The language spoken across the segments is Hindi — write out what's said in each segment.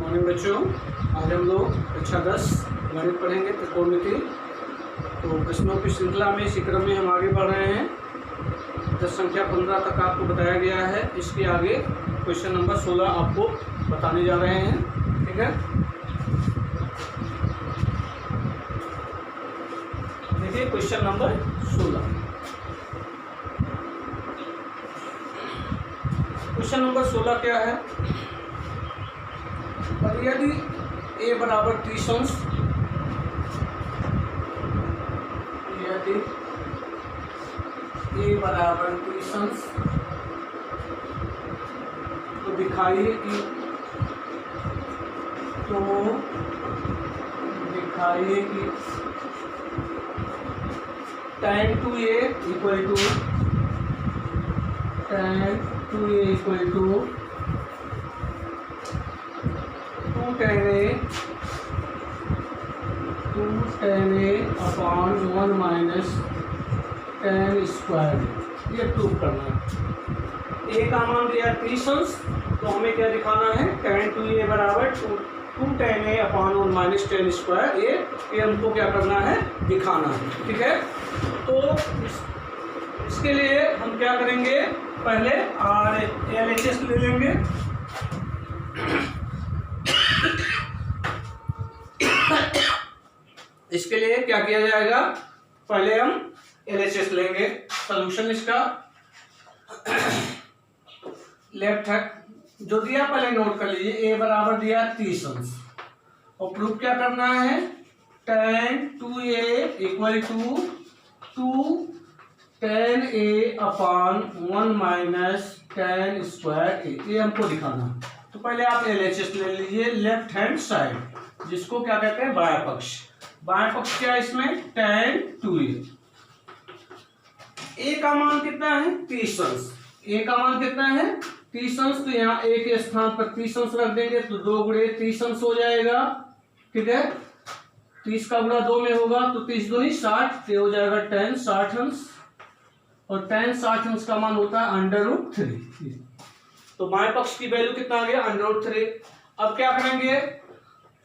मॉर्निंग बच्चों, आज हम लोग कक्षा 10 गणित पढ़ेंगे, त्रिकोणमिति। तो प्रश्नों की श्रृंखला में इसी क्रम में हम आगे बढ़ रहे हैं। प्रश्न संख्या 15 तक आपको बताया गया है। इसके आगे क्वेश्चन नंबर 16 आपको बताने जा रहे हैं। ठीक है, देखिए क्वेश्चन नंबर 16। क्वेश्चन नंबर 16 क्या है? और यदि a बराबर 30 अंश, यदि a बराबर 30 अंश, तो दिखाइए कि tan 2a equal to tan 2a equal to 2 tan a upon 1 minus tan square. ये प्रूव करना है। a का मान दिया 30 अंश, तो हमें क्या दिखाना है? tan 2a बराबर 2 tan a upon 1 minus tan square. ये हमको क्या करना है? दिखाना है। ठीक है, तो इसके लिए हम क्या करेंगे? पहले LHS ले लेंगे। इसके लिए क्या किया जाएगा? पहले हम LHS लेंगे। सॉल्यूशन इसका लेफ्ट है जो दिया पहले नोट कर लीजिए। a बराबर दिया 30 अंश और प्रूफ क्या करना है? tan 2a equal to 2 tan a upon 1 minus tan square a। ये हमको दिखाना है। तो पहले आप LHS ले लीजिए लेफ्ट हैंड साइड, जिसको क्या कहते हैं? बायां पक्ष। बायां पक्ष क्या है इसमें? tan 2a। a का मान कितना है? 30 अंश। a का मान कितना है? 30 अंश। तो यहाँ a के स्थान पर 30 अंश रख देंगे, तो 2 गुणे 30 अंश हो जाएगा। ठीक है, 30 का गुणा 2 में होगा, तो 30 दूनी 60, तो हो जाएगा tan 60 अंश। और tan 60 अंश का मान होता है √3। तो बाएं पक्ष की वैल्यू कितना आ गया? √3। अब क्या करेंगे?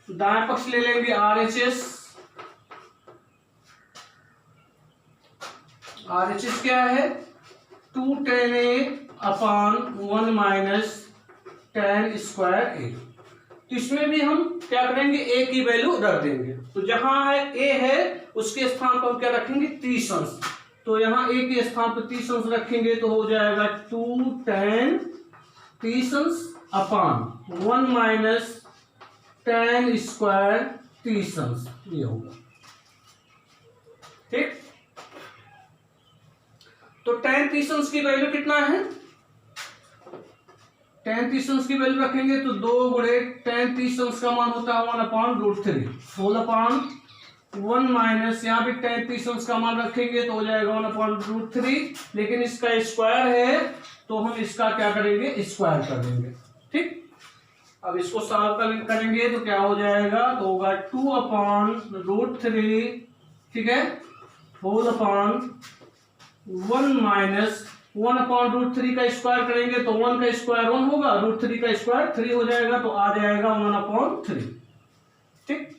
दाएं पक्ष ले लेंगे RHS। RHS क्या है? 2 tan a upon 1 minus tan square a। तो इसमें भी हम क्या करेंगे? a की वैल्यू रख देंगे। तो जहां है a है उसके स्थान पर हम क्या रखेंगे? 30 अंश। तो यहाँ a के स्थान पर 30 अंश रखेंगे, तो हो जाएगा 2 tan 30 अंश अपॉन 1 माइनस tan स्क्वायर 30 अंश। ये होगा। ठीक, तो tan 30 अंश की वैल्यू कितना है? tan 30 अंश की वैल्यू रखेंगे तो 2 गुणे tan 30 अंश का मान होता है 1/√3 होल अपॉन 1 माइनस, यहाँ भी tan 30 अंश का मान रखेंगे तो हो जाएगा 1/√3। लेकिन इसका स्क्वायर है तो हम इसका क्या करेंगे? स्क्वायर कर देंगे। ठीक, अब इसको सॉल्व करेंगे तो क्या हो जाएगा? तो होगा 2/√3। ठीक है, होल अपॉन 1 माइनस 1/√3 का स्क्वायर करेंगे तो 1 का स्क्वायर 1 होगा, √3 का स्क्वायर 3 हो जाएगा, तो आ जाएगा 1/3। ठीक,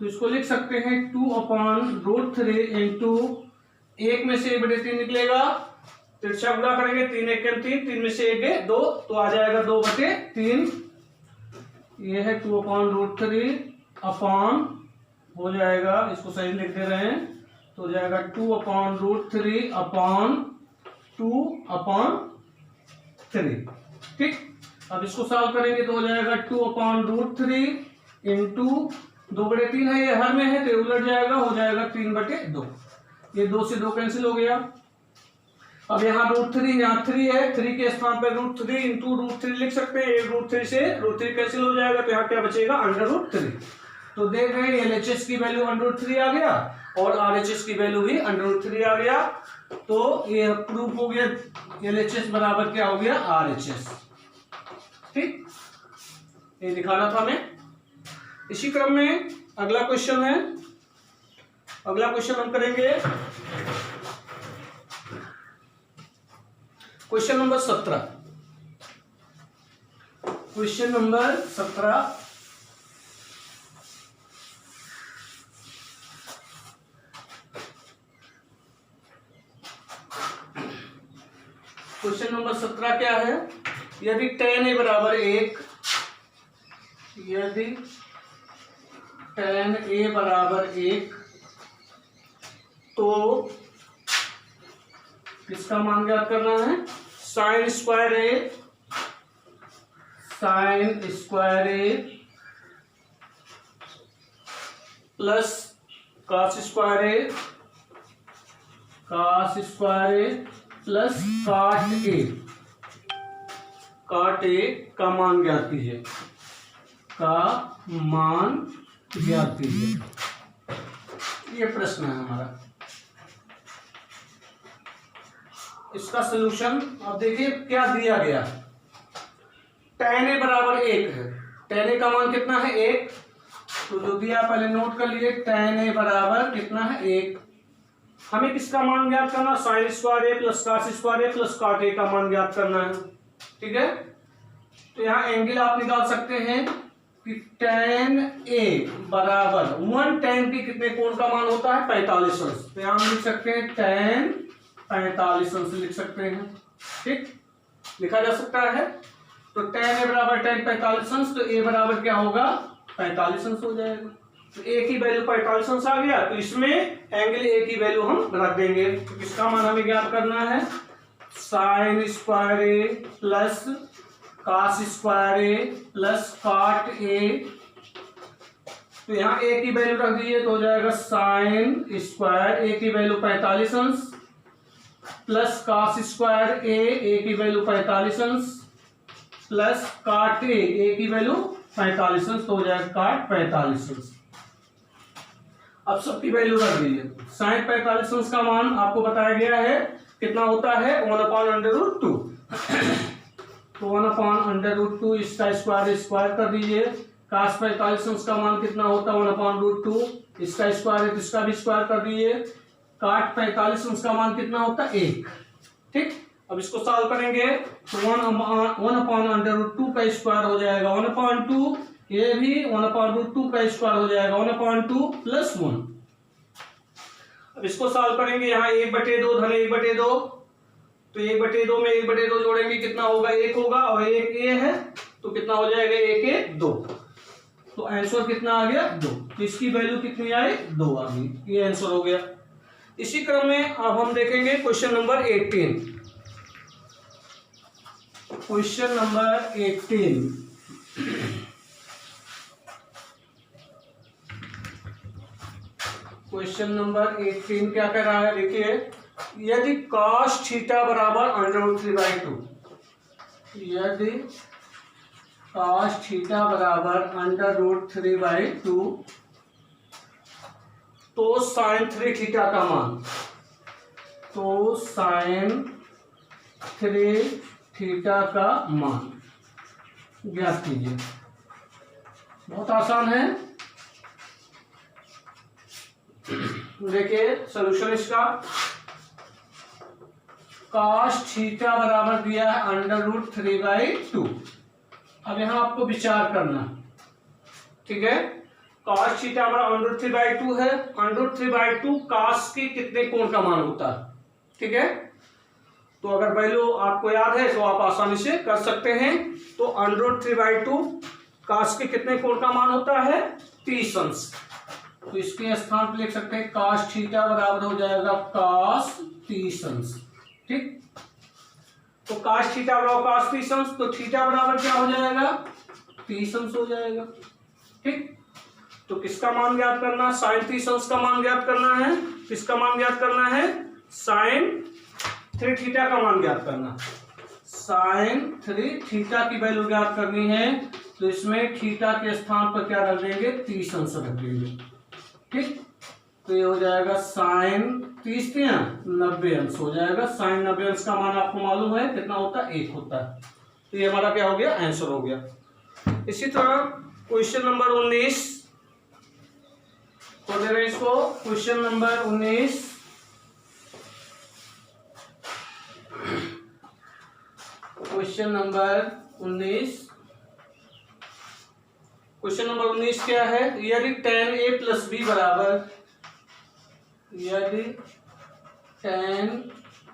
तो इसको लिख सकते हैं 2/√3 इंटू 1 में से 1/3 निकलेगा, तिरछा गुणा करेंगे 3 1 3, 3 में से 1 2, तो आ जाएगा 2/3। ये है 2/√3 अपॉन, हो जाएगा, इसको सही लिख दे रहे हैं, तो हो जाएगा 2/√3 अपॉन 2/3। ठीक, अब इसको सॉल्व करेंगे तो हो जाएगा 2/√3 इंटू 2/3 है, ये हर में है तो उलट जाएगा, हो जाएगा 3/2। ये 2 से 2 कैंसिल हो गया। अब यहाँ √3, यहाँ 3 है, 3 के स्थान पर √3 इंटू √3 लिख सकते हैं। √3 से √3 कैंसिल हो जाएगा, तो यहाँ क्या बचेगा? √3। तो देख रहे हैं LHS की वैल्यू √3 आ गया और RHS की वैल्यू भी √3 आ गया। तो ये प्रूफ हो गया LHS बराबर क्या हो गया? RHS। ठीक, ये दिखाना था हमें। इसी क्रम में अगला क्वेश्चन है। अगला क्वेश्चन हम करेंगे question number 17। Question number 17। Question number 17 क्या है? यदि tan a बराबर 1, यदि tan a बराबर 1, तो किसका मान ज्ञात करना है? Sine square a plus cos square a plus काट ए का मान ज्ञात कीजिए, ये प्रश्न है हमारा। इसका सलूशन अब देखिए क्या दिया गया। tan a बराबर 1 है, tan a का मान कितना है? 1। तो जो दिया पहले नोट कर लीजिए, tan a बराबर कितना है? 1। हमें किसका मान ज्ञात करना? Sine square a plus cos square a plus काट a का मान ज्ञात करना है। ठीक है, तो यहाँ एंगल आप निकाल सकते हैं कि tan a बराबर 1 tan के कितने कोण का मान होता है? 45 अंश। तो यहाँ हम लिख सकते हैं tan 45 अंश लिख सकते हैं। ठीक, लिखा जा सकता है। तो tan a बराबर tan 45 अंश, तो a बराबर क्या होगा? 45 अंश हो जाएगा। तो a की वैल्यू 45 अंश आ गया, तो इसमें एंगल a की वैल्यू हम रख देंगे। तो किसका मान हमें ज्ञात करना है? Sine square a plus cos square a plus काट a। तो यहाँ a की वैल्यू रख दीजिए, तो हो जाएगा साइन स्क्वायर a की वैल्यू 45 अंश प्लस कॉस स्क्वायर a की वैल्यू 45 अंश प्लस काट a की वैल्यू 45 अंश, तो हो जाएगा काट 45 अंश। अब सबकी वैल्यू रख दीजिए। साइन 45 अंश का मान आपको बताया गया है कितना होता है? 1/√2। तो 1/√2 इसका स्क्वायर कर दीजिए। cos 45 अंश का मान कितना होता है? 1/√2 इसका स्क्वायर है, तो इसका भी स्क्वायर कर दीजिए। काट 45 अंश का मान कितना होता है? 1। ठीक, अब इसको सॉल्व करेंगे तो 1/√2 का स्क्वायर हो जाएगा 1/2, ये भी 1/√2 का स्क्वायर हो जाएगा 1/2 प्लस 1। अब इसको सॉल्व करेंगे, यहाँ 1/2 धन 1/2, तो 1/2 में 1/2 जोड़ेंगे कितना होगा? 1 होगा, और 1 a है तो कितना हो जाएगा? 1 1 2। तो आंसर कितना आ गया? 2। तो इसकी वैल्यू कितनी आई? 2 आ गई। ये आंसर हो गया। इसी क्रम में अब हम देखेंगे question number 18। Question number 18 question number 18 क्या कह रहा है? देखिए, यदि cos थीटा बराबर √3/2, यदि cos थीटा बराबर √3/2, तो sin 3 थीटा का मान, तो sin 3 थीटा का मान ज्ञात कीजिए। बहुत आसान है। देखिए सॉल्यूशन इसका, cos थीटा बराबर दिया है √3/2। अब यहां आपको विचार करना, ठीक है। cos थीटा बराबर √3/2 है। √3/2 cos के कितने कोण का मान होता है? ठीक है, तो अगर वैल्यू आपको याद है तो आप आसानी से कर सकते हैं। तो √3/2 cos के कितने कोण का मान होता है? 30 अंश। तो इसके स्थान पर लिख सकते हैं cos थीटा बराबर हो जाएगा cos 30 अंश। ठीक, तो cos थीटा बराबर cos 30 अंश, तो थीटा बराबर क्या हो जाएगा? 30 अंश हो जाएगा। ठीक, तो किसका मान ज्ञात करना? sin 30 अंश का मान ज्ञात करना है। किसका मान ज्ञात करना है? sin 3 थीटा का मान ज्ञात करना। sin 3 थीटा की वैल्यू ज्ञात करनी है, तो इसमें थीटा के स्थान पर क्या रख देंगे? 30 अंश रख देंगे। ठीक, तो ये हो जाएगा sin 30 90 अंश हो जाएगा। sin 90 अंश का मान आपको मालूम है कितना होता है? 1 होता है। तो ये हमारा क्या हो गया? आंसर हो गया। इसी तरह क्वेश्चन नंबर 19 तो दे रहे इसको। Question number 19, question number 19 question number 19 क्या है, यदि tan a प्लस बी बराबर, यदि tan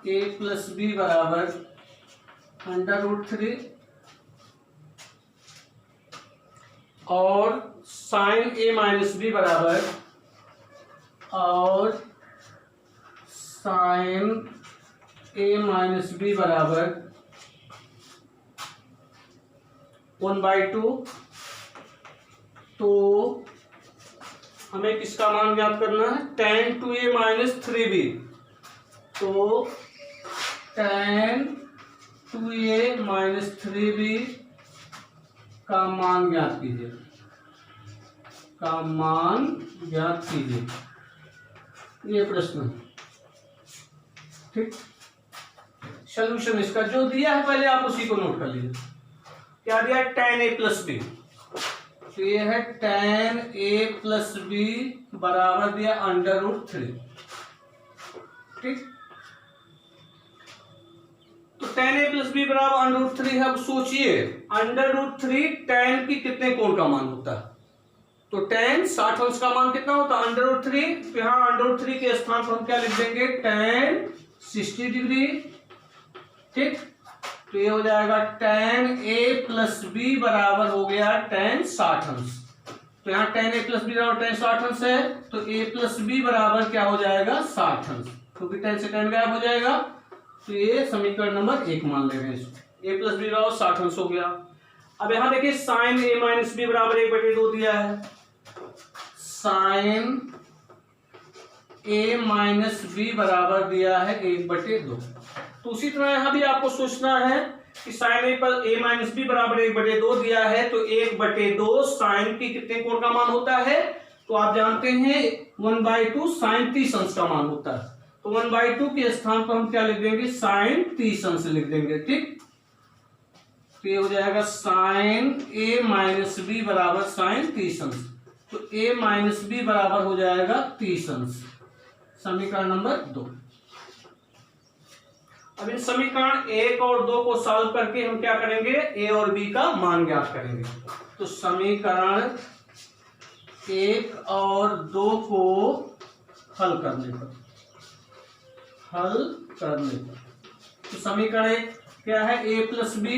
a प्लस बी बराबर √3 और sin a माइनस बी बराबर, और sin a माइनस बी बराबर 1/2, तो हमें किसका मान ज्ञात करना है, tan 2a माइनस 3b। तो tan 2a माइनस 3b का मान ज्ञात कीजिए, का मान ज्ञात कीजिए, ये प्रश्न है। ठीक, सोल्यूशन इसका जो दिया है पहले आप उसी को नोट कर लीजिए। क्या दिया है, tan a प्लस बी, तो ये है tan a प्लस बी बराबर दिया √3। ठीक, तो tan a प्लस बी बराबर √3 है। अब सोचिए √3 tan की कितने कोण का मान होता है, तो tan 60 अंश का मान कितना होता है, √3। तो यहाँ √3 के स्थान पर हम क्या लिख देंगे, tan 60 डिग्री। ठीक, तो ये हो जाएगा tan a प्लस बी बराबर हो गया tan 60 अंश। तो यहाँ tan a प्लस बी बराबर tan 60 अंश है, तो a प्लस बी बराबर क्या हो जाएगा, 60 अंश, क्योंकि tan से tan गायब हो जाएगा। तो ये समीकरण नंबर 1 मान ले रहे हैं इसको, a प्लस बी बराबर 60 अंश हो गया। अब यहाँ देखिए sin a माइनस बी बराबर 1/2 दिया है, sin a माइनस बी बराबर दिया है 1/2। तो उसी तरह यहां भी आपको सोचना है कि sin a पर a माइनस बी बराबर 1/2 दिया है, तो 1/2 sin की कितने कोण का मान होता है, तो आप जानते हैं 1/2 sin 30 अंश का मान होता है। तो 1/2 के स्थान पर हम क्या लिख देंगे, sin 30 अंश लिख देंगे। ठीक, तो ये हो जाएगा sin a माइनस बी बराबर sin 30 अंश, तो a माइनस बी बराबर हो जाएगा 30 अंश, समीकरण नंबर 2। अब इन समीकरण 1 और 2 को सॉल्व करके हम क्या करेंगे, a और b का मान ज्ञात करेंगे। तो समीकरण 1 और 2 को हल करने पर, तो समीकरण 1 क्या है, a प्लस बी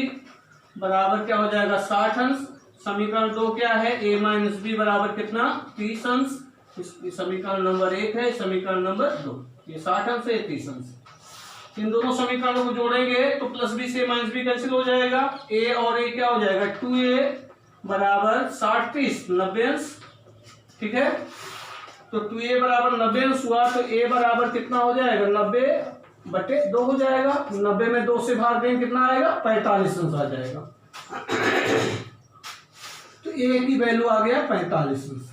बराबर क्या हो जाएगा, 60 अंश। समीकरण 2 क्या है, a माइनस बी बराबर कितना, 30 अंश। समीकरण नंबर 1 है, समीकरण नंबर 2, ये 60 अंश है, 30 अंश। इन दोनों समीकरणों को जोड़ेंगे तो प्लस बी से माइनस बी कैंसिल हो जाएगा, a और a क्या हो जाएगा, 2a बराबर 60 30 90 अंश। ठीक है, तो 2a बराबर 90 अंश हुआ, तो a बराबर कितना हो जाएगा, 90/2 हो जाएगा। 90 में 2 से भाग देंगे कितना आएगा, 45 अंश आ जाएगा। तो a की वैल्यू आ गया 45 अंश।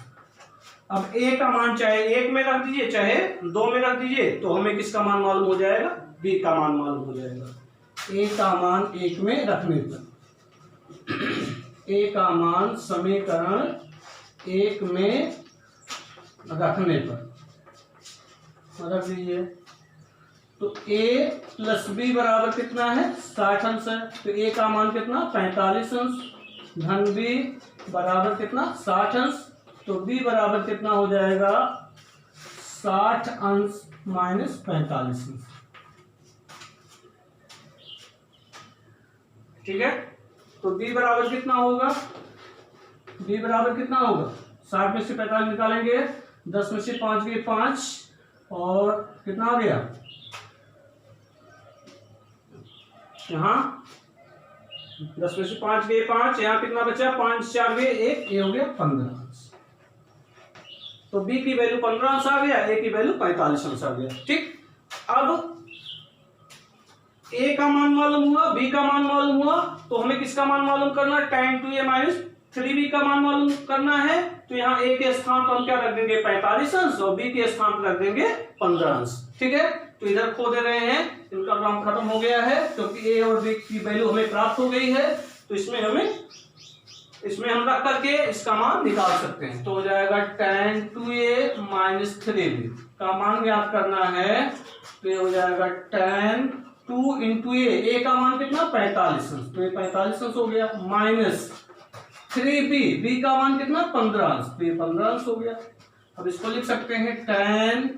अब a का मान चाहे 1 में रख दीजिए चाहे 2 में रख दीजिए, तो हमें किसका मान मालूम हो जाएगा, b का मान मालूम हो जाएगा। a का मान 1 में रखने पर, a का मान समीकरण 1 में रखने पर रख दीजिए, तो a प्लस बी बराबर कितना है, 60 अंश है, तो a का मान कितना, 45 अंश, धन b बराबर कितना, 60 अंश, तो b बराबर कितना हो जाएगा, 60 अंश माइनस 45 अंश। ठीक है, तो b बराबर कितना होगा, b बराबर कितना होगा, 60 में से 45 निकालेंगे, 10 में से 5 गए 5, और कितना आ गया, यहाँ 10 में से 5 गए 5, यहाँ कितना बचा, 5 4 गए 1, ये हो गया 15 अंश। तो b की वैल्यू 15 अंश आ गया, a की वैल्यू 45 अंश आ गया। ठीक, अब a का मान मालूम हुआ, b का मान मालूम हुआ, तो हमें किसका मान मालूम करना है, tan 2a माइनस 3b का मान मालूम करना है। तो यहाँ a के स्थान पर हम क्या रख देंगे, 45 अंश, और b के स्थान पर रख देंगे 15 अंश। ठीक है, तो इधर खो दे रहे हैं, इनका काम खत्म हो गया है, क्योंकि a और b की वैल्यू हमें प्राप्त हो गई है। तो इसमें हम रख करके इसका मान निकाल सकते हैं। तो हो जाएगा tan 2a माइनस 3b का मान ज्ञात करना है, तो ये हो जाएगा tan 2 × a का मान कितना, 45 अंश, तो ये 45 अंश हो गया, माइनस 3b, b का मान कितना 15 अंश, तो ये 15 अंश हो गया। अब इसको लिख सकते हैं tan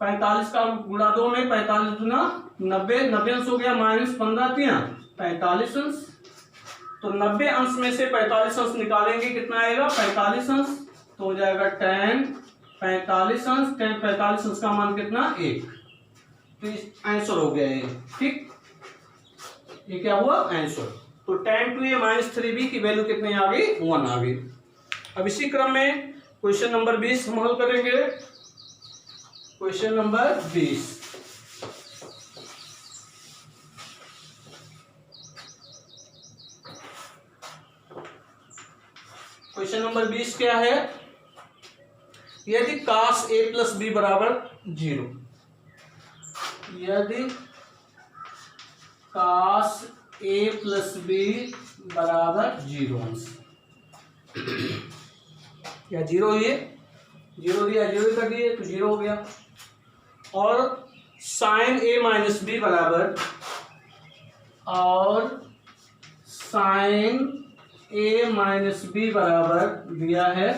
45 का गुणा 2 में 45 गुना 90, 90 अंश हो गया, माइनस 15 तिया 45 अंश। तो 90 अंश में से 45 अंश निकालेंगे, कितना आएगा 45 अंश, तो हो जाएगा tan 45 अंश, tan 45 अंश का मान कितना 1, तो आंसर हो गया ये। ठीक, ये क्या हुआ आंसर। तो tan 2a माइनस 3b की वैल्यू कितनी आ गई 1 आ गई। अब इसी क्रम में क्वेश्चन नंबर 20 हम हल करेंगे। क्वेश्चन नंबर 20, क्वेश्चन नंबर 20 क्या है, यदि cos a प्लस b बराबर 0, यदि cos a प्लस b बराबर 0 अंश, या 0 ये 0 दिया 0 कर दिए तो 0 हो गया, और sin a माइनस b बराबर, और sin a माइनस b बराबर दिया है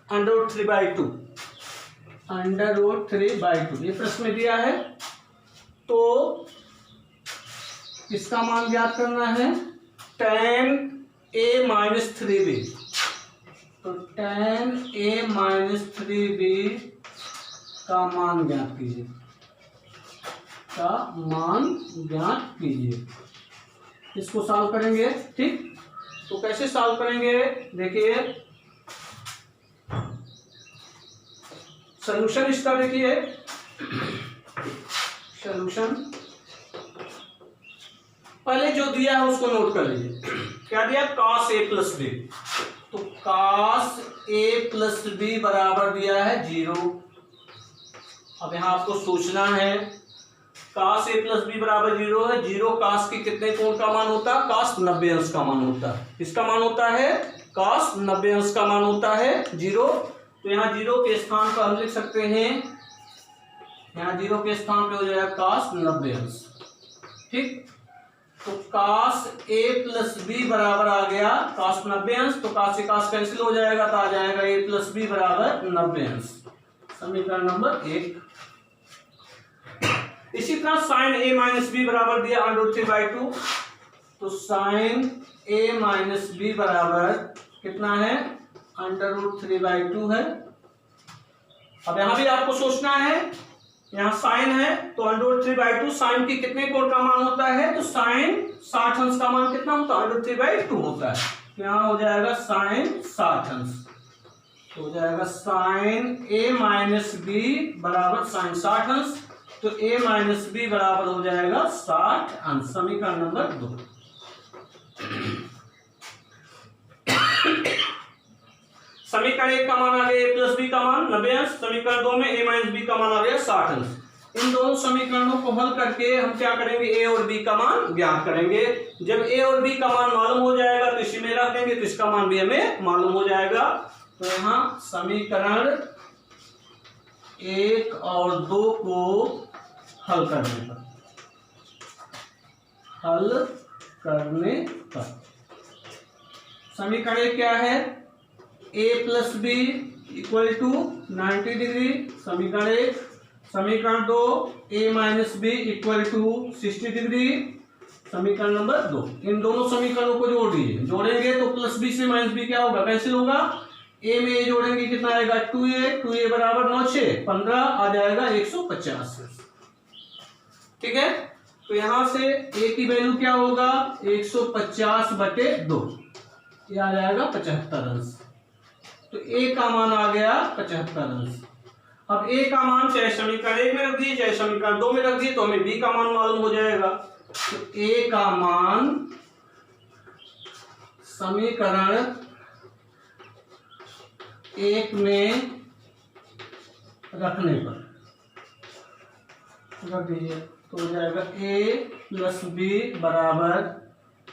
√3/2, √3/2 ये प्रश्न में दिया है। तो इसका मान ज्ञात करना है tan a माइनस 3b, तो tan a माइनस 3b का मान ज्ञात कीजिए, का मान ज्ञात कीजिए। इसको सॉल्व करेंगे। ठीक, तो कैसे सॉल्व करेंगे, देखिए सॉल्यूशन इसका, देखिए सॉल्यूशन पहले जो दिया है उसको नोट कर लीजिए। क्या दिया cos a प्लस b, तो cos a प्लस b बराबर दिया है 0। अब यहां आपको सोचना है cos a प्लस b बराबर 0 है, 0 cos के कितने कोण का मान होता है, cos 90 अंश का मान होता है। किसका मान होता है, cos 90 अंश का मान होता है 0। तो यहाँ 0 के स्थान पर हम लिख सकते हैं, यहाँ 0 के स्थान पे हो जाएगा cos 90 अंश। ठीक, तो cos a प्लस b बराबर आ गया cos 90 अंश, तो cos से cos कैंसिल हो जाएगा, तो आ जाएगा a प्लस b बराबर 90 अंश, समीकरण नंबर 1। इसी तरह sin a माइनस b बराबर दिया √3/2, तो sin a माइनस b बराबर कितना है √3/2 है। अब यहां भी आपको सोचना है, यहाँ साइन है तो √3/2 साइन के कितने कोण का मान होता है, तो साइन 60 अंश का मान कितना होता है, √3/2 होता है। तो यहाँ हो जाएगा साइन 60 अंश, तो हो जाएगा साइन a माइनस b बराबर साइन 60 अंश, तो a माइनस b बराबर हो जाएगा 60 अंश, समीकरण नंबर 2। समीकरण 1 का मान आ गया a प्लस b का मान 90 अंश, समीकरण 2 में a माइनस b का मान आ गया 60 अंश। इन दोनों समीकरणों को हल करके हम क्या करेंगे, a और b का मान ज्ञात करेंगे। जब a और b का मान मालूम हो जाएगा तो इसी में रख देंगे, तो इसका मान भी हमें मालूम हो जाएगा। तो यहाँ समीकरण 1 और 2 को हल करने पर समीकरण 1 क्या है, a plus B equal to 90 degree, समीकरण 1। समीकरण 2 a minus B equal to 60 degree, समीकरण नंबर 2। इन दोनों समीकरणों को जोड़ दीजिए, जोड़ेंगे तो प्लस बी से माइनस बी क्या होगा, कैंसिल होगा। a में a जोड़ेंगे कितना आएगा 2a बराबर 9 6 15 आ जाएगा 150। ठीक है, तो यहां से a की वैल्यू क्या होगा 150/2, ये आ जाएगा 75 अंश। तो a का मान आ गया 75 अंश। अब a का मान चाहे समीकरण 1 में रख दिए चाहे समीकरण 2 में रख दिए, तो हमें b का मान मालूम हो जाएगा। तो a का मान समीकरण 1 में रखने पर रख दीजिए, तो हो जाएगा a प्लस बी बराबर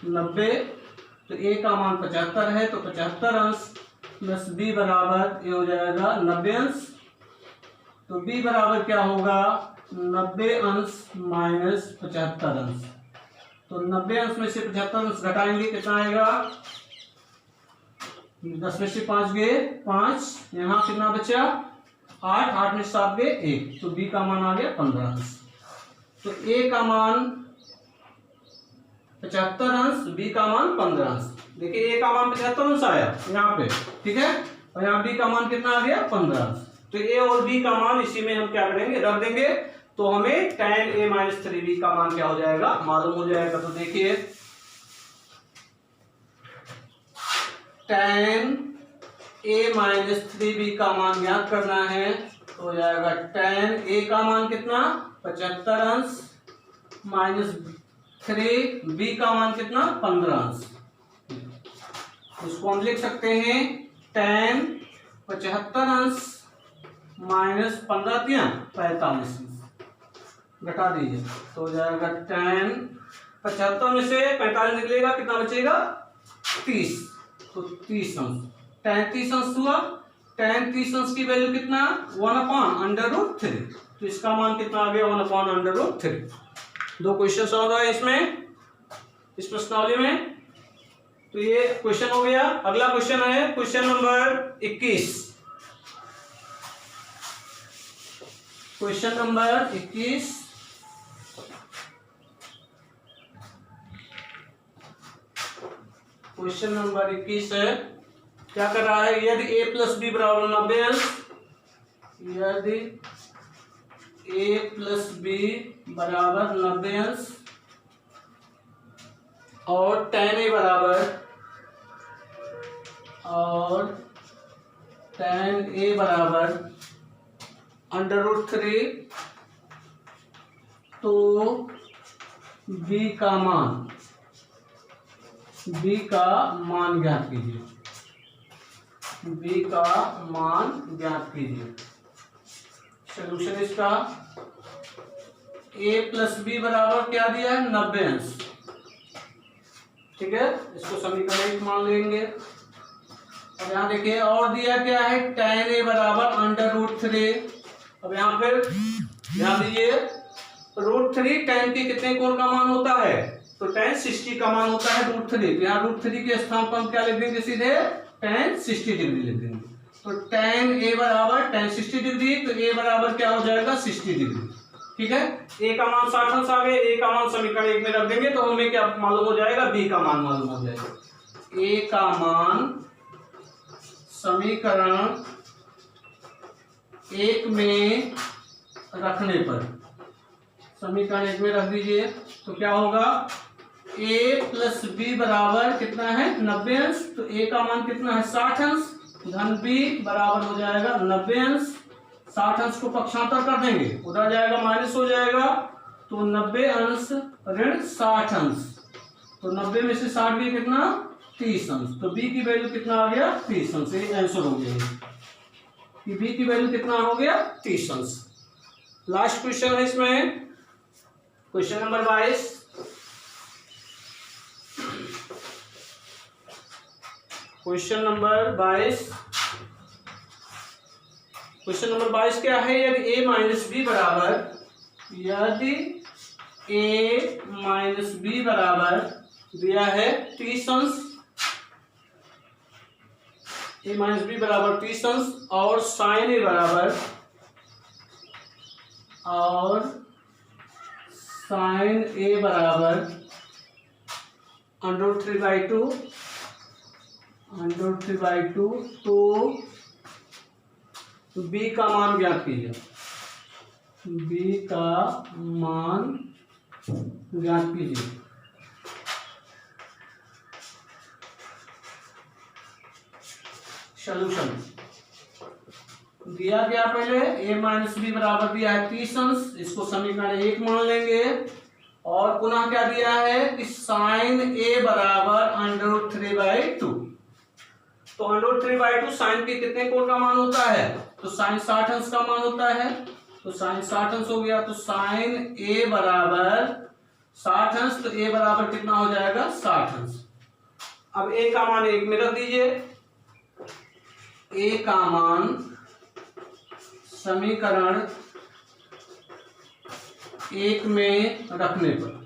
90। तो a का मान 75 है, तो 75 अंश प्लस b बराबर ये हो जाएगा 90 अंश। तो b बराबर क्या होगा 90 अंश माइनस 75 अंश। तो 90 अंश में से 75 अंश घटाएंगे कितना आएगा 10 में से 5 गए 5, यहाँ कितना बचा 8, 8 में 7 गए 1, तो बी का मान आ गया 15 अंश। तो ए का मान 75 अंश, बी का मान 15 अंश। देखिए ए का मान 75 अंश आया यहाँ पे, ठीक है, और यहाँ बी का मान कितना आ गया 15 अंश। तो ए और बी का मान इसी में हम क्या करेंगे रख देंगे, तो हमें tan a - 3b का मान क्या हो जाएगा मालूम हो जाएगा। तो देखिए tan a - 3b का मान ज्ञात करना है, तो हो जाएगा tan a का मान कितना 75 अंश माइनस 3b का मान कितना 15 अंश। इसको हम लिख सकते हैं tan 75 अंश माइनस 15 दिया 45 घटा दीजिए, तो हो जाएगा tan 75 में से 45 निकलेगा, कितना बचेगा 30, तो 30 अंश। tan 30 अंश हुआ, tan 30 अंश की वैल्यू कितना 1/√3, तो इसका मान कितना आ गया 1/√3। 2 क्वेश्चन और है इसमें, इस प्रश्नावली में। तो ये क्वेश्चन हो गया। अगला क्वेश्चन है question number 21। Question number 21, question number 21 है, क्या कर रहा है, यदि a + b बराबर 90 अंश, यदि a + b बराबर 90 अंश और tan a बराबर √3, तो b का मान ज्ञात कीजिए, b का मान ज्ञात कीजिए। सॉल्यूशन इसका a + b बराबर क्या दिया है 90 अंश, ठीक है, इसको समीकरण 1 मान लेंगे। अब यहाँ देखिए और दिया क्या है tan a बराबर √3। अब यहाँ फिर ध्यान दीजिए √3 tan के कितने कोण का मान होता है, तो tan 60 का मान होता है √3, तो यहाँ √3 के स्थान पर हम क्या लिख देंगे सीधे tan 60 डिग्री लिख देंगे। तो tan a बराबर tan 60 डिग्री, तो a बराबर क्या हो जाएगा 60 डिग्री, ठीक है। a का मान 60 अंश आ गए, a का मान समीकरण 1 में रख देंगे, तो हमें क्या मालूम हो जाएगा b का मान मालूम हो जाएगा। a का मान समीकरण 1 में रखने पर, समीकरण 1 में रख दीजिए, तो क्या होगा a + b बराबर कितना है 90 अंश, तो a का मान कितना है 60 अंश, धन b बराबर हो जाएगा 90 अंश। 60 अंश को पक्षांतर कर देंगे, उधर जाएगा माइनस हो जाएगा, तो 90 अंश ऋण 60 अंश, तो 90 में से 60 भी कितना 30 अंश, तो b की वैल्यू कितना आ गया 30 अंश। ये आंसर हो गया कि b की वैल्यू कितना हो गया 30 अंश। लास्ट क्वेश्चन है इसमें, question number 22। Question number 22, question number 22 क्या है, यदि a - b बराबर, यदि a - b बराबर दिया है 30 अंश, a - b बराबर 30 अंश और sin a बराबर √3/2, तो b का मान ज्ञात कीजिए, b का मान ज्ञात कीजिए। सॉल्यूशन दिया गया, पहले a - b बराबर दिया है 30 अंश, इसको समीकरण 1 मान लेंगे, और पुनः क्या दिया है कि sin a बराबर √3/2, तो √3/2 साइन के कितने कोण का मान होता है, तो साइन 60 अंश का मान होता है, तो साइन 60 अंश हो गया, तो साइन a बराबर 60 अंश, तो a बराबर कितना हो जाएगा 60 अंश। अब a का मान 1 में रख दीजिए, a का मान समीकरण 1 में रखने पर,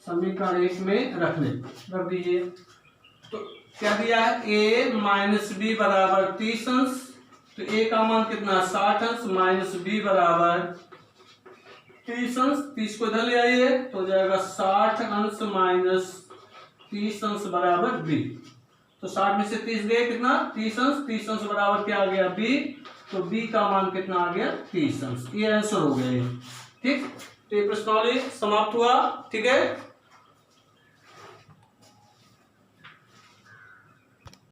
समीकरण 1 में रख दीजिए, तो क्या दिया है, a माइनस बी बराबर 30 अंश, तो a का मान कितना 60 अंश माइनस b बराबर 30 अंश, 30 को इधर ले आइए तो हो जाएगा 60 अंश माइनस 30 अंश बराबर b। तो 60 में से 30 गए कितना 30 अंश, 30 अंश बराबर क्या आ गया b, तो b का मान कितना आ गया 30 अंश। ये आंसर हो गया। ठीक, तो ये प्रश्नावली समाप्त हुआ। ठीक है।